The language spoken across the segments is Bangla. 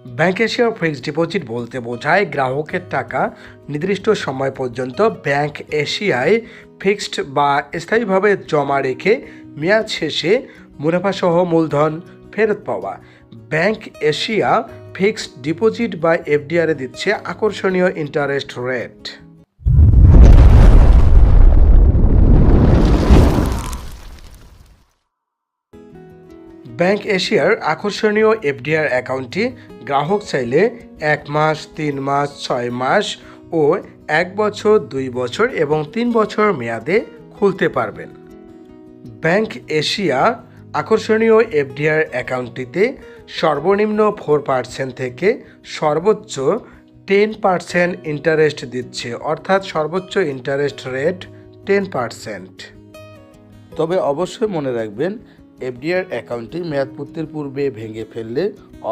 ব্যাংক এশিয়া ফিক্সড ডিপোজিট বলতে বোঝায় গ্রাহকের টাকা নির্দিষ্ট সময় পর্যন্ত ব্যাংক এশিয়ায় ফিক্সড বা স্থায়ীভাবে জমা রেখে মেয়াদ শেষে মুনাফাসহ মূলধন ফেরত পাওয়া। ব্যাংক এশিয়া ফিক্সড ডিপোজিট বা এফডিআরে দিচ্ছে আকর্ষণীয় ইন্টারেস্ট রেট। ব্যাংক এশিয়ার আকর্ষণীয় এফডিআর অ্যাকাউন্টটি গ্রাহক চাইলে 1 মাস, 3 মাস, 6 মাস ও 1 বছর, 2 বছর এবং 3 বছর মেয়াদে খুলতে পারবেন। ব্যাংক এশিয়া আকর্ষণীয় এফডিআর অ্যাকাউন্টটিতে সর্বনিম্ন 4% থেকে সর্বোচ্চ 10% ইন্টারেস্ট দিচ্ছে, অর্থাৎ সর্বোচ্চ ইন্টারেস্ট রেট 10%। তবে অবশ্যই মনে রাখবেন, এফডিআর অ্যাকাউন্টটি মেয়াদপূর্তির পূর্বে ভেঙে ফেললে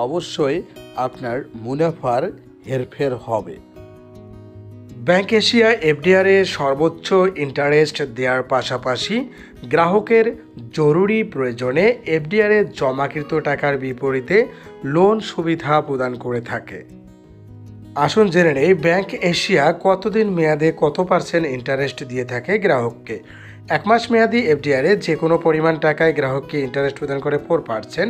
অবশ্যই আপনার মুনাফার হেরফের হবে। ব্যাংক এশিয়া এফডিআরে সর্বোচ্চ ইন্টারেস্ট দেওয়ার পাশাপাশি গ্রাহকের জরুরি প্রয়োজনে এফডিআরে জমাকৃত টাকার বিপরীতে লোন সুবিধা প্রদান করে থাকে। আসুন জেনে নেই ব্যাংক এশিয়া কতদিন মেয়াদে কত পার্সেন্ট ইন্টারেস্ট দিয়ে থাকে গ্রাহককে। 1 মাস মেয়াদি এফডিআরে যে কোনো পরিমাণ টাকায় গ্রাহককে ইন্টারেস্ট প্রদান করে 4%।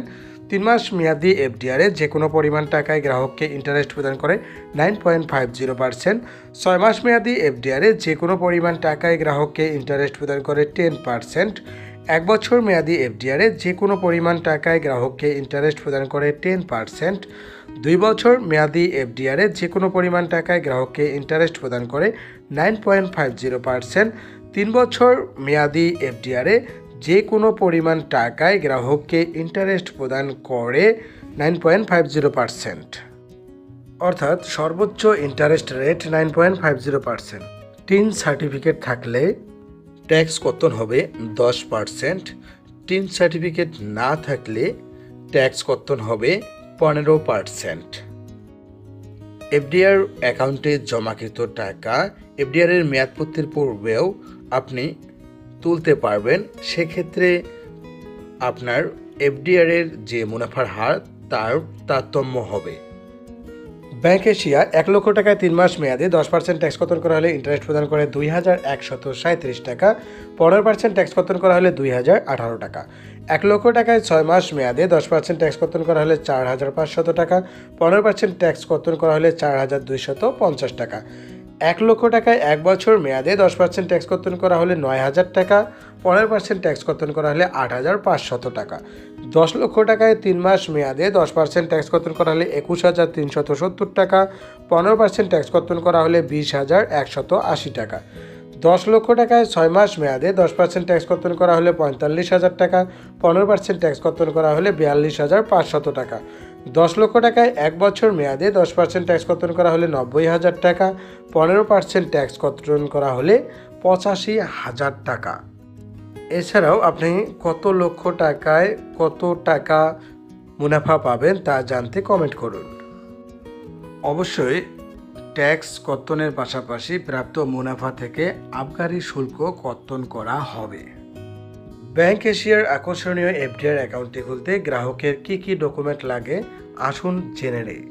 3 মাস মেয়াদি এফডিআরে যে কোনো পরিমাণ টাকায় গ্রাহককে ইন্টারেস্ট প্রদান করে 9.50%। 6 মাস মেয়াদি এফডিআরে যে কোনো পরিমাণ টাকায় গ্রাহককে ইন্টারেস্ট প্রদান করে 10%। 1 বছর মেয়াদি এফডিআরে যে কোনো পরিমাণ টাকায় গ্রাহককে ইন্টারেস্ট প্রদান করে 10%। 2 বছর মেয়াদি এফডিআরে যে কোনো পরিমাণ টাকায় গ্রাহককে ইন্টারেস্ট প্রদান করে 9.50%। 3 বছর মেয়াদি এফডিআরে যে কোনো পরিমাণ টাকায় গ্রাহককে ইন্টারেস্ট প্রদান করে 9.50%, অর্থাৎ সর্বোচ্চ ইন্টারেস্ট রেট 9.50%। টিন সার্টিফিকেট থাকলে ট্যাক্স কর্তন হবে 10%। টিন সার্টিফিকেট না থাকলে ট্যাক্স কর্তন হবে 15%। এফডিআর অ্যাকাউন্টে জমাকৃত টাকা এফডিআর এর মেয়াদপূর্তির পূর্বেও আপনি তুলতে পারবেন। সেক্ষেত্রে আপনার এফডিআর এর যে মুনাফার হার তার তারতম্য হবে। ব্যাংক এশিয়া 1 লক্ষ টাকায় 3 মাস মেয়াদে 10% ট্যাক্স কর্তন করা হলে ইন্টারেস্ট প্রদান করে 2137 টাকা। 15% ট্যাক্স কর্তন করা হলে 2018 টাকা। 1 লক্ষ টাকায় 6 মাস মেয়াদে 10% ট্যাক্স কর্তন করা হলে 4500 টাকা। 15% ট্যাক্স কর্তন করা হলে 4250 টাকা। 1 লক্ষ টাকায় 1 বছর মেয়াদে 10% ট্যাক্স কর্তন করা হলে 9000 টাকা। 15% ট্যাক্স কর্তন করা হলে 8500 টাকা। 10 লক্ষ টাকায় 3 মাস মেয়াদে 10% ট্যাক্স কর্তন করা হলে 21370 টাকা। 15% ট্যাক্স কর্তন করা হলে 20180 টাকা। 10 লক্ষ টাকায় 6 মাস মেয়াদে 10% ট্যাক্স কর্তন করা হলে 45000 টাকা। 15% ট্যাক্স কর্তন করা হলে 42500 টাকা। 10 লক্ষ টাকায় 1 বছর মেয়াদে 10% ট্যাক্স কর্তন করা হলে 90000 টাকা। 15% ট্যাক্স কর্তন করা হলে 85000 টাকা। এছাড়াও আপনি কত লক্ষ টাকায় কত টাকা মুনাফা পাবেন তা জানতে কমেন্ট করুন। অবশ্যই ট্যাক্স কর্তনের পাশাপাশি প্রাপ্ত মুনাফা থেকে আবগারি শুল্ক কর্তন করা হবে। ব্যাংক এশিয়ার আকর্ষণীয় এফডিআর অ্যাকাউন্টটি খুলতে গ্রাহকের কি কি ডকুমেন্ট লাগে আসুন জেনে নেই।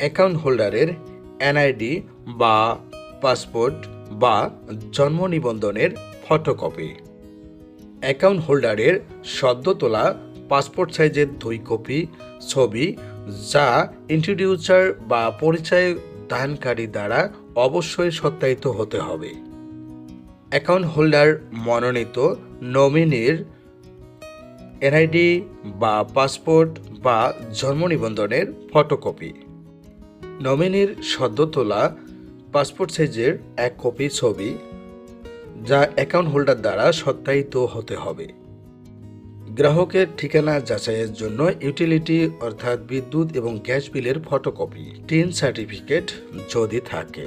অ্যাকাউন্ট হোল্ডারের এনআইডি বা পাসপোর্ট বা জন্ম নিবন্ধনের ফটোকপি, অ্যাকাউন্ট হোল্ডারের সদ্য তোলা পাসপোর্ট সাইজের 2 কপি ছবি যা ইন্ট্রোডিউসার বা পরিচয় দানকারী দ্বারা অবশ্যই সত্যায়িত হতে হবে। অ্যাকাউন্ট হোল্ডার মনোনীত নমিনির এনআইডি বা পাসপোর্ট বা জন্ম নিবন্ধনের ফটোকপি, নমিনির সদ্য তোলা পাসপোর্ট সাইজের 1 কপি ছবি যা অ্যাকাউন্ট হোল্ডার দ্বারা সত্যায়িত হতে হবে। গ্রাহকের ঠিকানা যাচাইয়ের জন্য ইউটিলিটি অর্থাৎ বিদ্যুৎ এবং গ্যাস বিলের ফটোকপি, টিন সার্টিফিকেট যদি থাকে।